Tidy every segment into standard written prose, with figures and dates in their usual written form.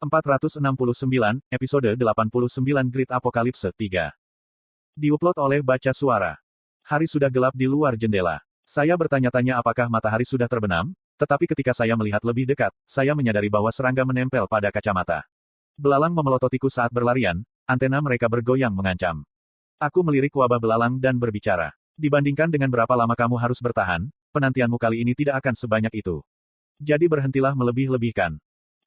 469, episode 89 Great Apocalypse 3. Diupload oleh Baca Suara. Hari sudah gelap di luar jendela. Saya bertanya-tanya apakah matahari sudah terbenam, tetapi ketika saya melihat lebih dekat, saya menyadari bahwa serangga menempel pada kacamata. Belalang memelototiku saat berlarian, antena mereka bergoyang mengancam. Aku melirik wabah belalang dan berbicara. Dibandingkan dengan berapa lama kamu harus bertahan, penantianmu kali ini tidak akan sebanyak itu. Jadi berhentilah melebih-lebihkan.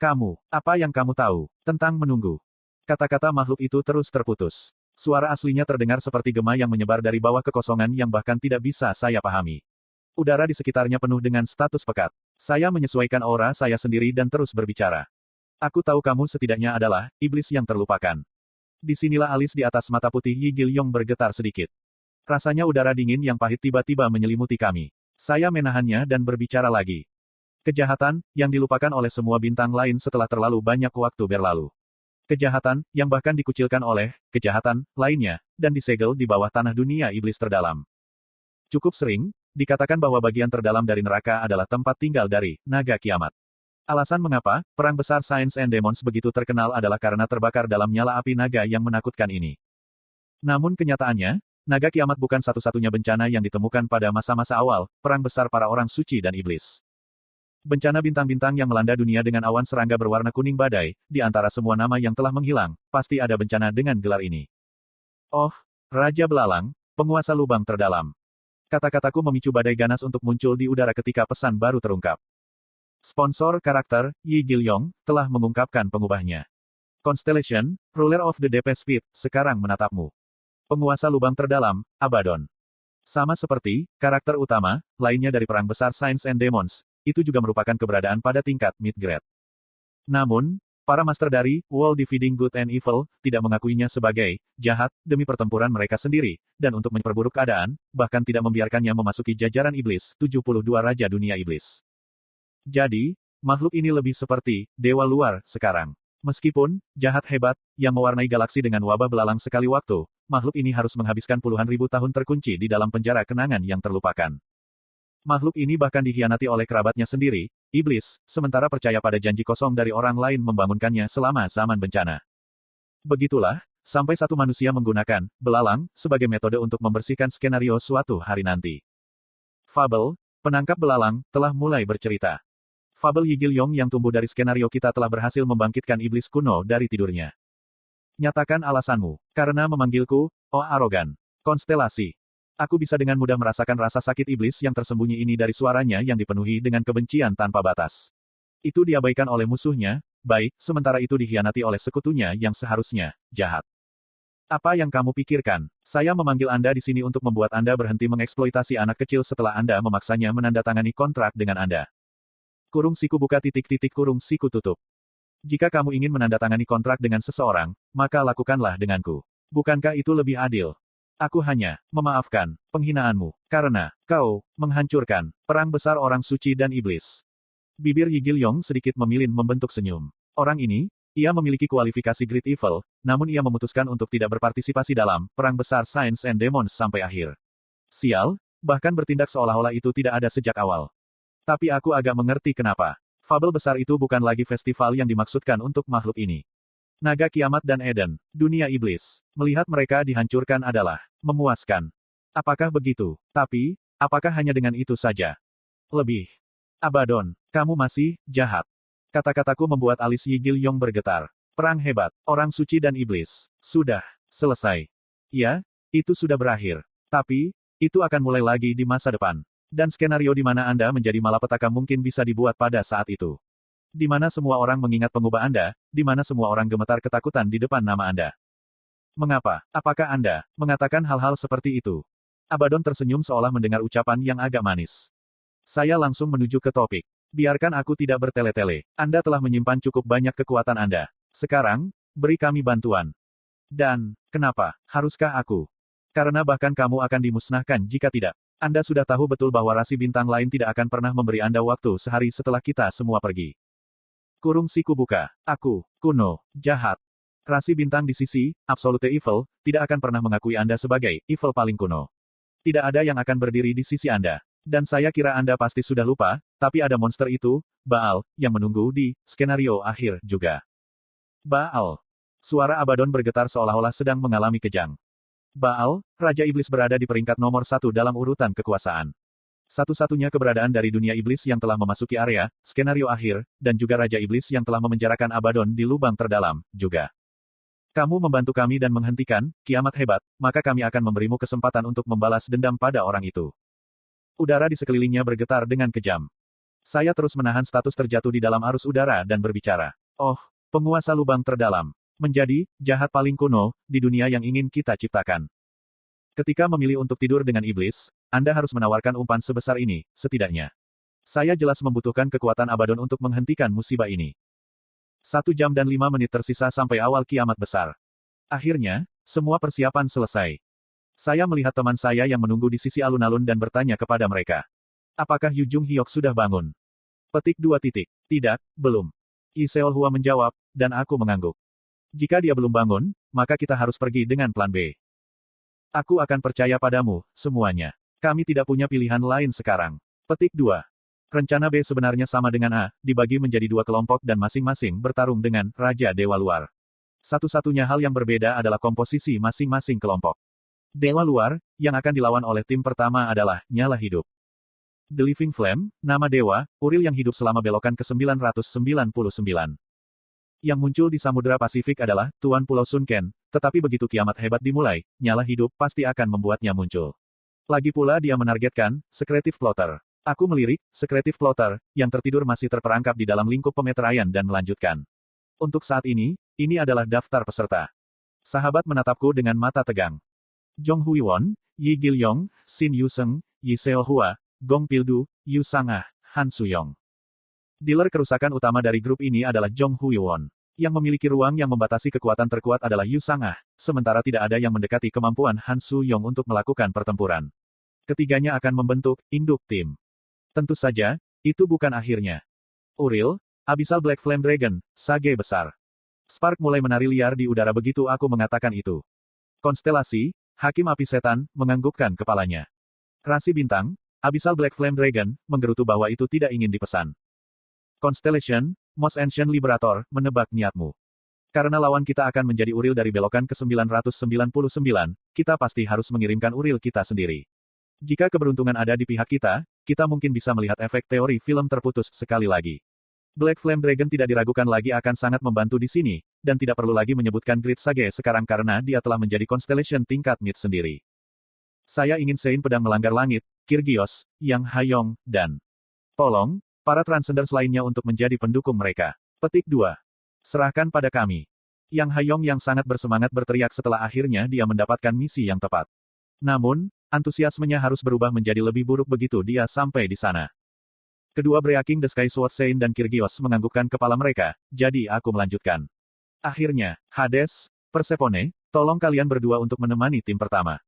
Kamu, apa yang kamu tahu tentang menunggu? Kata-kata makhluk itu terus terputus. Suara aslinya terdengar seperti gema yang menyebar dari bawah kekosongan yang bahkan tidak bisa saya pahami. Udara di sekitarnya penuh dengan status pekat. Saya menyesuaikan aura saya sendiri dan terus berbicara. Aku tahu kamu setidaknya adalah iblis yang terlupakan. Disinilah alis di atas mata putih Yi Gilyong bergetar sedikit. Rasanya udara dingin yang pahit tiba-tiba menyelimuti kami. Saya menahannya dan berbicara lagi. Kejahatan, yang dilupakan oleh semua bintang lain setelah terlalu banyak waktu berlalu. Kejahatan, yang bahkan dikucilkan oleh kejahatan lainnya, dan disegel di bawah tanah dunia iblis terdalam. Cukup sering, dikatakan bahwa bagian terdalam dari neraka adalah tempat tinggal dari naga kiamat. Alasan mengapa perang besar Science and Demons begitu terkenal adalah karena terbakar dalam nyala api naga yang menakutkan ini. Namun kenyataannya, naga kiamat bukan satu-satunya bencana yang ditemukan pada masa-masa awal perang besar para orang suci dan iblis. Bencana bintang-bintang yang melanda dunia dengan awan serangga berwarna kuning badai, di antara semua nama yang telah menghilang, pasti ada bencana dengan gelar ini. Oh, Raja Belalang, penguasa lubang terdalam. Kata-kataku memicu badai ganas untuk muncul di udara ketika pesan baru terungkap. Sponsor karakter, Yi Gilyong, telah mengungkapkan pengubahnya. Constellation, Ruler of the Deepest Pit, sekarang menatapmu. Penguasa lubang terdalam, Abaddon. Sama seperti karakter utama lainnya dari perang besar Science and Demons, itu juga merupakan keberadaan pada tingkat mid-grade. Namun, para master dari World Dividing Good and Evil tidak mengakuinya sebagai jahat demi pertempuran mereka sendiri, dan untuk memperburuk keadaan, bahkan tidak membiarkannya memasuki jajaran iblis, 72 Raja Dunia Iblis. Jadi, makhluk ini lebih seperti dewa luar sekarang. Meskipun jahat hebat, yang mewarnai galaksi dengan wabah belalang sekali waktu, makhluk ini harus menghabiskan puluhan ribu tahun terkunci di dalam penjara kenangan yang terlupakan. Makhluk ini bahkan dikhianati oleh kerabatnya sendiri, iblis, sementara percaya pada janji kosong dari orang lain membangunkannya selama zaman bencana. Begitulah, sampai satu manusia menggunakan belalang sebagai metode untuk membersihkan skenario suatu hari nanti. Fabel, penangkap belalang, telah mulai bercerita. Fabel Yi Gilyong yang tumbuh dari skenario kita telah berhasil membangkitkan iblis kuno dari tidurnya. Nyatakan alasanmu, karena memanggilku, oh arogan. Konstelasi. Aku bisa dengan mudah merasakan rasa sakit iblis yang tersembunyi ini dari suaranya yang dipenuhi dengan kebencian tanpa batas. Itu diabaikan oleh musuhnya, baik, sementara itu dikhianati oleh sekutunya yang seharusnya jahat. Apa yang kamu pikirkan? Saya memanggil Anda di sini untuk membuat Anda berhenti mengeksploitasi anak kecil setelah Anda memaksanya menandatangani kontrak dengan Anda. Kurung siku buka titik-titik kurung siku tutup. Jika kamu ingin menandatangani kontrak dengan seseorang, maka lakukanlah denganku. Bukankah itu lebih adil? Aku hanya memaafkan penghinaanmu, karena kau menghancurkan perang besar orang suci dan iblis. Bibir Yi Gilyong sedikit memilin membentuk senyum. Orang ini, ia memiliki kualifikasi Great Evil, namun ia memutuskan untuk tidak berpartisipasi dalam perang besar Science and Demons sampai akhir. Sial, bahkan bertindak seolah-olah itu tidak ada sejak awal. Tapi aku agak mengerti kenapa. Fabel besar itu bukan lagi festival yang dimaksudkan untuk makhluk ini. Naga kiamat dan Eden, dunia iblis. Melihat mereka dihancurkan adalah memuaskan. Apakah begitu? Tapi, apakah hanya dengan itu saja? Lebih. Abaddon, kamu masih jahat. Kata-kataku membuat alis Yi Gilyong bergetar. Perang hebat, orang suci dan iblis. Sudah selesai. Ya, itu sudah berakhir. Tapi, itu akan mulai lagi di masa depan. Dan skenario di mana Anda menjadi malapetaka mungkin bisa dibuat pada saat itu. Di mana semua orang mengingat pengubah Anda, di mana semua orang gemetar ketakutan di depan nama Anda. Mengapa? Apakah Anda mengatakan hal-hal seperti itu? Abaddon tersenyum seolah mendengar ucapan yang agak manis. Saya langsung menuju ke topik. Biarkan aku tidak bertele-tele. Anda telah menyimpan cukup banyak kekuatan Anda. Sekarang, beri kami bantuan. Dan, kenapa? Haruskah aku? Karena bahkan kamu akan dimusnahkan jika tidak. Anda sudah tahu betul bahwa rasi bintang lain tidak akan pernah memberi Anda waktu sehari setelah kita semua pergi. Kurung siku buka. Aku, kuno, jahat. Rasi bintang di sisi, Absolute Evil, tidak akan pernah mengakui Anda sebagai evil paling kuno. Tidak ada yang akan berdiri di sisi Anda. Dan saya kira Anda pasti sudah lupa, tapi ada monster itu, Baal, yang menunggu di skenario akhir juga. Baal. Suara Abaddon bergetar seolah-olah sedang mengalami kejang. Baal, Raja Iblis berada di peringkat nomor 1 dalam urutan kekuasaan. Satu-satunya keberadaan dari dunia iblis yang telah memasuki area, skenario akhir, dan juga Raja Iblis yang telah memenjarakan Abaddon di lubang terdalam, juga. Kamu membantu kami dan menghentikan kiamat hebat, maka kami akan memberimu kesempatan untuk membalas dendam pada orang itu. Udara di sekelilingnya bergetar dengan kejam. Saya terus menahan status terjatuh di dalam arus udara dan berbicara. Oh, penguasa lubang terdalam. Menjadi jahat paling kuno di dunia yang ingin kita ciptakan. Ketika memilih untuk tidur dengan iblis, Anda harus menawarkan umpan sebesar ini, setidaknya. Saya jelas membutuhkan kekuatan Abaddon untuk menghentikan musibah ini. 1 jam dan 5 menit tersisa sampai awal kiamat besar. Akhirnya, semua persiapan selesai. Saya melihat teman saya yang menunggu di sisi alun-alun dan bertanya kepada mereka. Apakah Yu Jung Hyok sudah bangun? Petik 2 titik. Tidak, belum. Yi Seol Hua menjawab, dan aku mengangguk. Jika dia belum bangun, maka kita harus pergi dengan plan B. Aku akan percaya padamu, semuanya. Kami tidak punya pilihan lain sekarang. Petik 2. Rencana B sebenarnya sama dengan A, dibagi menjadi 2 kelompok dan masing-masing bertarung dengan Raja Dewa Luar. Satu-satunya hal yang berbeda adalah komposisi masing-masing kelompok. Dewa Luar, yang akan dilawan oleh tim pertama adalah Nyala Hidup. The Living Flame, nama dewa, Uril yang hidup selama belokan ke-999. Yang muncul di Samudra Pasifik adalah Tuan Pulau Sunken, tetapi begitu kiamat hebat dimulai, Nyala Hidup pasti akan membuatnya muncul. Lagi pula dia menargetkan Secretive Plotter. Aku melirik, Secretive Plotter, yang tertidur masih terperangkap di dalam lingkup pemeteraian dan melanjutkan. Untuk saat ini adalah daftar peserta. Sahabat menatapku dengan mata tegang. Jong Hui Won, Yi Gilyong, Shin Yuseng, Yi Seol Hua, Gong Pildu, Yu Sangah, Han Suyong. Dealer kerusakan utama dari grup ini adalah Jong Hui Won. Yang memiliki ruang yang membatasi kekuatan terkuat adalah Yu Sangah, sementara tidak ada yang mendekati kemampuan Han Suyong untuk melakukan pertempuran. Ketiganya akan membentuk induk tim. Tentu saja, itu bukan akhirnya. Uril, Abyssal Black Flame Dragon, Sage besar. Spark mulai menari liar di udara begitu aku mengatakan itu. Konstelasi, Hakim Api Setan, menganggukkan kepalanya. Rasi bintang, Abyssal Black Flame Dragon, menggerutu bahwa itu tidak ingin dipesan. Constellation, Most Ancient Liberator, menebak niatmu. Karena lawan kita akan menjadi Uril dari belokan ke-999, kita pasti harus mengirimkan Uril kita sendiri. Jika keberuntungan ada di pihak kita mungkin bisa melihat efek teori film terputus sekali lagi. Black Flame Dragon tidak diragukan lagi akan sangat membantu di sini, dan tidak perlu lagi menyebutkan Great Sage sekarang karena dia telah menjadi Constellation tingkat mid sendiri. Saya ingin Sein Pedang Melanggar Langit, Kyrgios, Yang Hayong, dan tolong, para Transcenders lainnya untuk menjadi pendukung mereka. Petik 2. Serahkan pada kami. Yang Hayong yang sangat bersemangat berteriak setelah akhirnya dia mendapatkan misi yang tepat. Namun, antusiasmenya harus berubah menjadi lebih buruk begitu dia sampai di sana. Kedua Breaking the Sky Sword Sein dan Kyrgios menganggukkan kepala mereka, jadi aku melanjutkan. Akhirnya, Hades, Persephone, tolong kalian berdua untuk menemani tim pertama.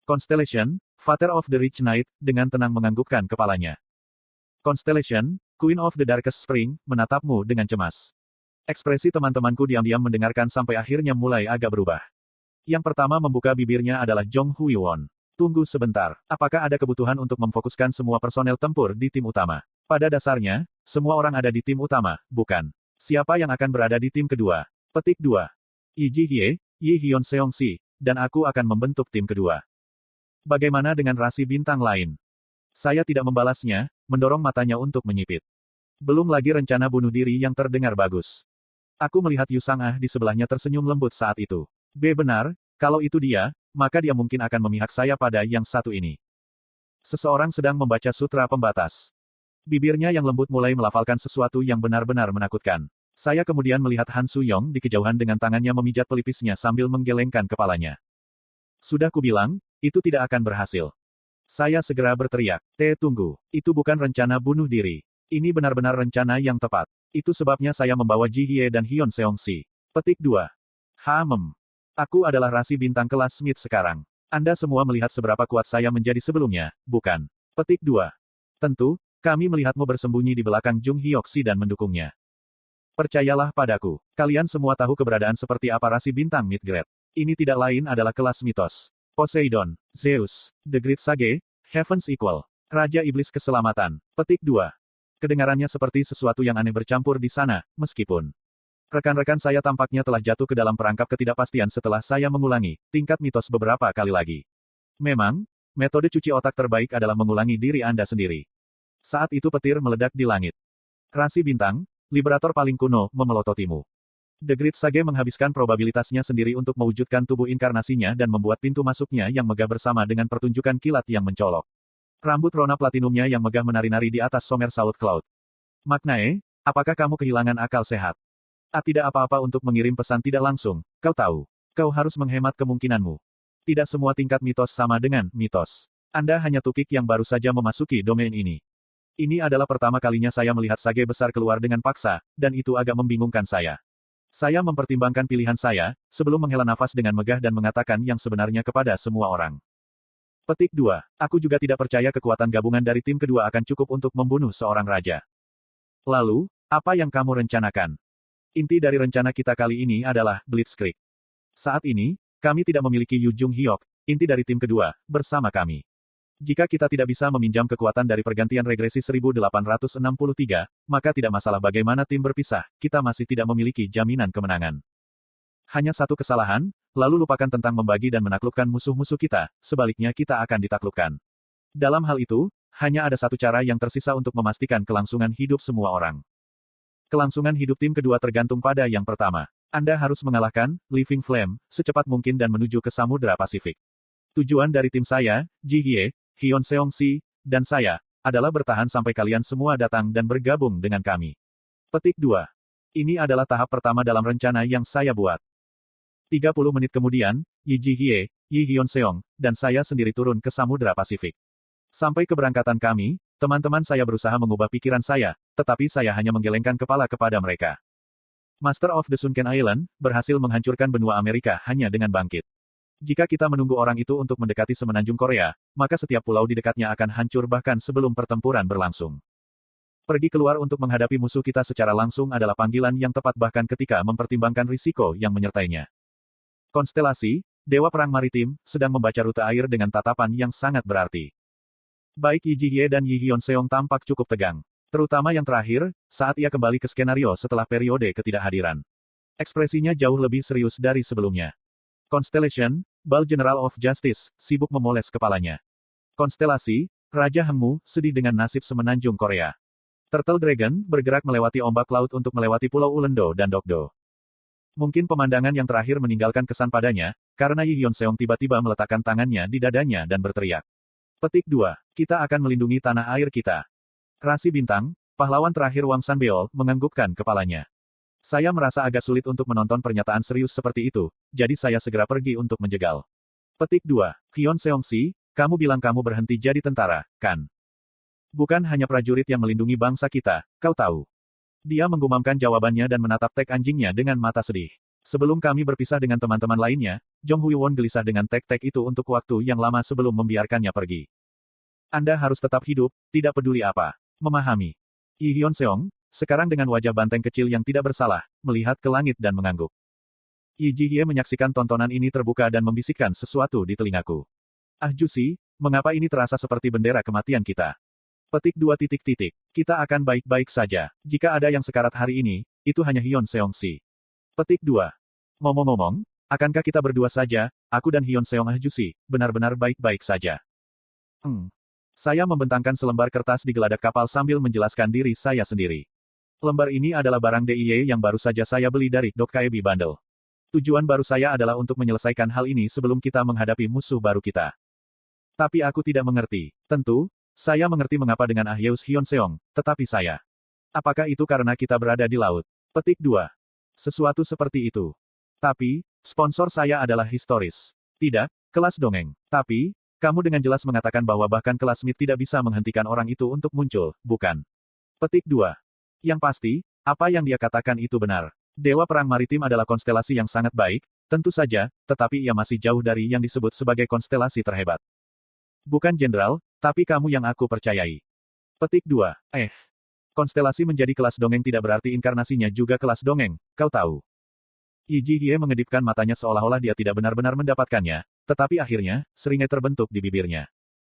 Constellation, Father of the Rich Knight, dengan tenang menganggukkan kepalanya. Constellation, Queen of the Darkest Spring, menatapmu dengan cemas. Ekspresi teman-temanku diam-diam mendengarkan sampai akhirnya mulai agak berubah. Yang pertama membuka bibirnya adalah Jong Hui Won. Tunggu sebentar, apakah ada kebutuhan untuk memfokuskan semua personel tempur di tim utama? Pada dasarnya, semua orang ada di tim utama, bukan? Siapa yang akan berada di tim kedua? Petik 2. Yi Ji Hye, Yi Hyun Seong Si, dan aku akan membentuk tim kedua. Bagaimana dengan rasi bintang lain? Saya tidak membalasnya, mendorong matanya untuk menyipit. Belum lagi rencana bunuh diri yang terdengar bagus. Aku melihat Yu Sangah di sebelahnya tersenyum lembut saat itu. Benar, kalau itu dia, maka dia mungkin akan memihak saya pada yang satu ini. Seseorang sedang membaca sutra pembatas. Bibirnya yang lembut mulai melafalkan sesuatu yang benar-benar menakutkan. Saya kemudian melihat Han Suyong di kejauhan dengan tangannya memijat pelipisnya sambil menggelengkan kepalanya. Sudah kubilang, itu tidak akan berhasil. Saya segera berteriak, tunggu, itu bukan rencana bunuh diri. Ini benar-benar rencana yang tepat. Itu sebabnya saya membawa Ji Hye dan Hyun Seong Si. Petik 2. Aku adalah rasi bintang kelas mid sekarang. Anda semua melihat seberapa kuat saya menjadi sebelumnya, bukan? Petik 2. Tentu, kami melihatmu bersembunyi di belakang Jung Hyok Si dan mendukungnya. Percayalah padaku, kalian semua tahu keberadaan seperti apa rasi bintang mid-grade. Ini tidak lain adalah kelas mitos. Poseidon, Zeus, The Great Sage, Heaven's Equal, Raja Iblis Keselamatan. Petik 2. Kedengarannya seperti sesuatu yang aneh bercampur di sana, meskipun Rekan-rekan saya tampaknya telah jatuh ke dalam perangkap ketidakpastian setelah saya mengulangi tingkat mitos beberapa kali lagi. Memang, metode cuci otak terbaik adalah mengulangi diri Anda sendiri. Saat itu petir meledak di langit. Rasi bintang, liberator paling kuno, memelototimu. The Great Sage menghabiskan probabilitasnya sendiri untuk mewujudkan tubuh inkarnasinya dan membuat pintu masuknya yang megah bersama dengan pertunjukan kilat yang mencolok. Rambut rona platinumnya yang megah menari-nari di atas Somersault Cloud. Maknae, apakah kamu kehilangan akal sehat? Tidak apa-apa untuk mengirim pesan tidak langsung, kau tahu. Kau harus menghemat kemungkinanmu. Tidak semua tingkat mitos sama dengan mitos. Anda hanya tukik yang baru saja memasuki domain ini. Ini adalah pertama kalinya saya melihat Sage besar keluar dengan paksa, dan itu agak membingungkan saya. Saya mempertimbangkan pilihan saya, sebelum menghela nafas dengan megah dan mengatakan yang sebenarnya kepada semua orang. Petik 2. Aku juga tidak percaya kekuatan gabungan dari tim kedua akan cukup untuk membunuh seorang raja. Lalu, apa yang kamu rencanakan? Inti dari rencana kita kali ini adalah Blitzkrieg. Saat ini, kami tidak memiliki Yu Jung Hyuk, inti dari tim kedua, bersama kami. Jika kita tidak bisa meminjam kekuatan dari pergantian regresi 1863, maka tidak masalah bagaimana tim berpisah, kita masih tidak memiliki jaminan kemenangan. Hanya satu kesalahan, lalu lupakan tentang membagi dan menaklukkan musuh-musuh kita, sebaliknya kita akan ditaklukkan. Dalam hal itu, hanya ada satu cara yang tersisa untuk memastikan kelangsungan hidup semua orang. Kelangsungan hidup tim kedua tergantung pada yang pertama. Anda harus mengalahkan Living Flame secepat mungkin dan menuju ke Samudra Pasifik. Tujuan dari tim saya, Ji Hye, Hyun Seong Si, dan saya, adalah bertahan sampai kalian semua datang dan bergabung dengan kami. Petik 2. Ini adalah tahap pertama dalam rencana yang saya buat. 30 menit kemudian, Yi Ji Hye, Yi Hyun Seong, dan saya sendiri turun ke Samudra Pasifik. Sampai keberangkatan kami, teman-teman saya berusaha mengubah pikiran saya, tetapi saya hanya menggelengkan kepala kepada mereka. Master of the Sunken Island, berhasil menghancurkan benua Amerika hanya dengan bangkit. Jika kita menunggu orang itu untuk mendekati semenanjung Korea, maka setiap pulau di dekatnya akan hancur bahkan sebelum pertempuran berlangsung. Pergi keluar untuk menghadapi musuh kita secara langsung adalah panggilan yang tepat bahkan ketika mempertimbangkan risiko yang menyertainya. Konstelasi, Dewa Perang Maritim, sedang membaca rute air dengan tatapan yang sangat berarti. Baik Yi Ji Hye dan Yi Hyun Seong tampak cukup tegang. Terutama yang terakhir, saat ia kembali ke skenario setelah periode ketidakhadiran. Ekspresinya jauh lebih serius dari sebelumnya. Constellation, Bal General of Justice, sibuk memoles kepalanya. Konstelasi, Raja Hengmu, sedih dengan nasib semenanjung Korea. Turtle Dragon, bergerak melewati ombak laut untuk melewati Pulau Ulendo dan Dokdo. Mungkin pemandangan yang terakhir meninggalkan kesan padanya, karena Yi Hyun Seong tiba-tiba meletakkan tangannya di dadanya dan berteriak. Petik 2. Kita akan melindungi tanah air kita. Rasi bintang, pahlawan terakhir Wang Sanbeol, menganggukkan kepalanya. Saya merasa agak sulit untuk menonton pernyataan serius seperti itu, jadi saya segera pergi untuk menjegal. Petik 2. Hyun Seong Si, kamu bilang kamu berhenti jadi tentara, kan? Bukan hanya prajurit yang melindungi bangsa kita, kau tahu. Dia menggumamkan jawabannya dan menatap tek anjingnya dengan mata sedih. Sebelum kami berpisah dengan teman-teman lainnya, Jong Hui Won gelisah dengan tek-tek itu untuk waktu yang lama sebelum membiarkannya pergi. Anda harus tetap hidup, tidak peduli apa. Memahami. Yi Hyun Seong, sekarang dengan wajah banteng kecil yang tidak bersalah, melihat ke langit dan mengangguk. Yi Ji Hye menyaksikan tontonan ini terbuka dan membisikkan sesuatu di telingaku. Ah Jusi, mengapa ini terasa seperti bendera kematian kita? Petik 2. Kita akan baik-baik saja. Jika ada yang sekarat hari ini, itu hanya Hyun Seong Si. Petik 2. Ngomong-ngomong, akankah kita berdua saja, aku dan Hyun Seong Ah Jusi, benar-benar baik-baik saja? Saya membentangkan selembar kertas di geladak kapal sambil menjelaskan diri saya sendiri. Lembar ini adalah barang DIY yang baru saja saya beli dari Dokkaebi Bundle. Tujuan baru saya adalah untuk menyelesaikan hal ini sebelum kita menghadapi musuh baru kita. Tapi aku tidak mengerti. Tentu, saya mengerti mengapa dengan Ahyeus Hyun Seong, tetapi saya. Apakah itu karena kita berada di laut? Petik 2. Sesuatu seperti itu. Tapi, sponsor saya adalah historis. Tidak, kelas dongeng. Tapi, kamu dengan jelas mengatakan bahwa bahkan kelas Smith tidak bisa menghentikan orang itu untuk muncul, bukan? Petik 2. Yang pasti, apa yang dia katakan itu benar. Dewa Perang Maritim adalah konstelasi yang sangat baik, tentu saja, tetapi ia masih jauh dari yang disebut sebagai konstelasi terhebat. Bukan jenderal, tapi kamu yang aku percayai. Petik 2. Konstelasi menjadi kelas dongeng tidak berarti inkarnasinya juga kelas dongeng, kau tahu. Yi Ji Hye mengedipkan matanya seolah-olah dia tidak benar-benar mendapatkannya, tetapi akhirnya, seringai terbentuk di bibirnya.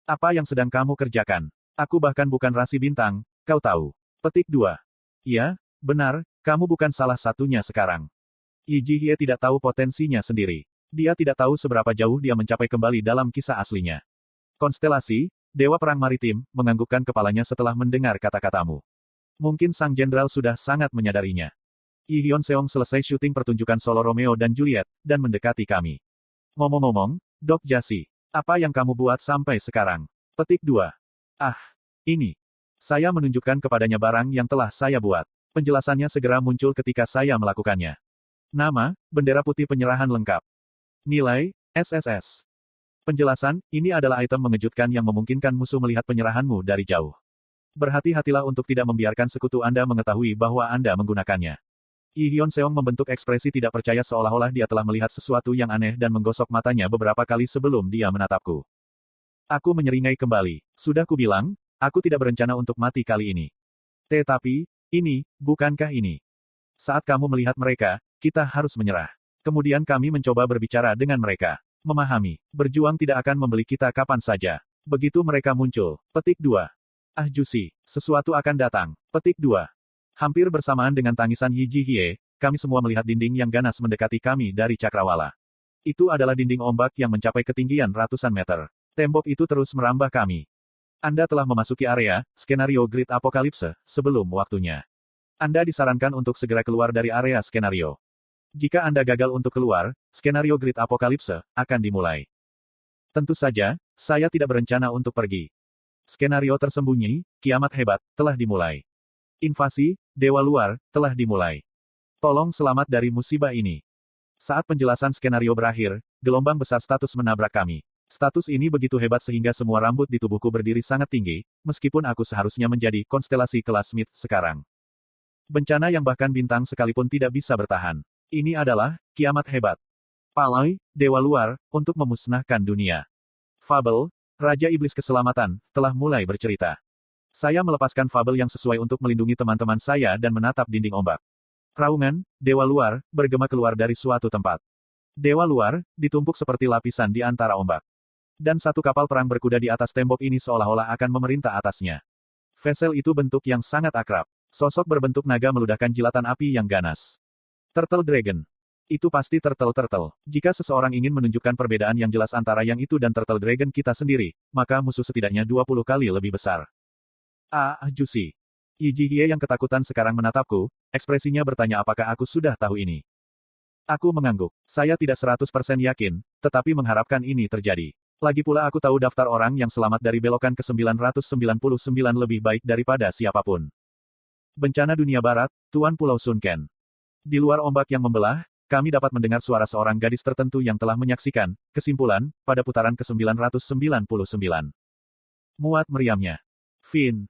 Apa yang sedang kamu kerjakan? Aku bahkan bukan rasi bintang, kau tahu. Petik 2. Iya, benar, Kamu bukan salah satunya sekarang. Yi Jihye tidak tahu potensinya sendiri. Dia tidak tahu seberapa jauh dia mencapai kembali dalam kisah aslinya. Konstelasi, Dewa Perang Maritim, menganggukkan kepalanya setelah mendengar kata-katamu. Mungkin Sang Jenderal sudah sangat menyadarinya. Yi Hyun Seong selesai syuting pertunjukan solo Romeo dan Juliet, dan mendekati kami. Ngomong-ngomong, Dok Jasi, apa yang kamu buat sampai sekarang? Petik 2. Ah, ini. Saya menunjukkan kepadanya barang yang telah saya buat. Penjelasannya segera muncul ketika saya melakukannya. Nama, bendera putih penyerahan lengkap. Nilai, SSS. Penjelasan, ini adalah item mengejutkan yang memungkinkan musuh melihat penyerahanmu dari jauh. Berhati-hatilah untuk tidak membiarkan sekutu Anda mengetahui bahwa Anda menggunakannya. Yi Hyun Seong membentuk ekspresi tidak percaya seolah-olah dia telah melihat sesuatu yang aneh dan menggosok matanya beberapa kali sebelum dia menatapku. Aku menyeringai kembali. Sudah kubilang, aku tidak berencana untuk mati kali ini. Tetapi, ini, bukankah ini? Saat kamu melihat mereka, kita harus menyerah. Kemudian kami mencoba berbicara dengan mereka. Memahami, berjuang tidak akan membeli kita kapan saja. Begitu mereka muncul. Petik 2. Ah Jusi, sesuatu akan datang. Petik 2. Hampir bersamaan dengan tangisan Yi Jihye, kami semua melihat dinding yang ganas mendekati kami dari cakrawala. Itu adalah dinding ombak yang mencapai ketinggian ratusan meter. Tembok itu terus merambah kami. Anda telah memasuki area, skenario Great Apocalypse, sebelum waktunya. Anda disarankan untuk segera keluar dari area skenario. Jika Anda gagal untuk keluar, skenario Great Apocalypse akan dimulai. Tentu saja, saya tidak berencana untuk pergi. Skenario tersembunyi, kiamat hebat, telah dimulai. Invasi, dewa luar, telah dimulai. Tolong selamat dari musibah ini. Saat penjelasan skenario berakhir, gelombang besar status menabrak kami. Status ini begitu hebat sehingga semua rambut di tubuhku berdiri sangat tinggi, meskipun aku seharusnya menjadi konstelasi kelas Smith sekarang. Bencana yang bahkan bintang sekalipun tidak bisa bertahan. Ini adalah kiamat hebat. Paloi, dewa luar, untuk memusnahkan dunia. Fabel, Raja Iblis Keselamatan, telah mulai bercerita. Saya melepaskan fabel yang sesuai untuk melindungi teman-teman saya dan menatap dinding ombak. Raungan, dewa luar, bergema keluar dari suatu tempat. Dewa luar, ditumpuk seperti lapisan di antara ombak. Dan satu kapal perang berkuda di atas tembok ini seolah-olah akan memerintah atasnya. Vessel itu bentuk yang sangat akrab. Sosok berbentuk naga meludahkan jilatan api yang ganas. Turtle Dragon. Itu pasti Turtle. Jika seseorang ingin menunjukkan perbedaan yang jelas antara yang itu dan Turtle Dragon kita sendiri, maka musuh setidaknya 20 kali lebih besar. Ah, Jusi. Yi Jihye yang ketakutan sekarang menatapku, ekspresinya bertanya apakah aku sudah tahu ini. Aku mengangguk. Saya tidak 100% yakin, tetapi mengharapkan ini terjadi. Lagi pula aku tahu daftar orang yang selamat dari belokan ke-999 lebih baik daripada siapapun. Bencana dunia barat, Tuan Pulau Sunken. Di luar ombak yang membelah, kami dapat mendengar suara seorang gadis tertentu yang telah menyaksikan, kesimpulan, pada putaran ke-999. Muat meriamnya. Finn.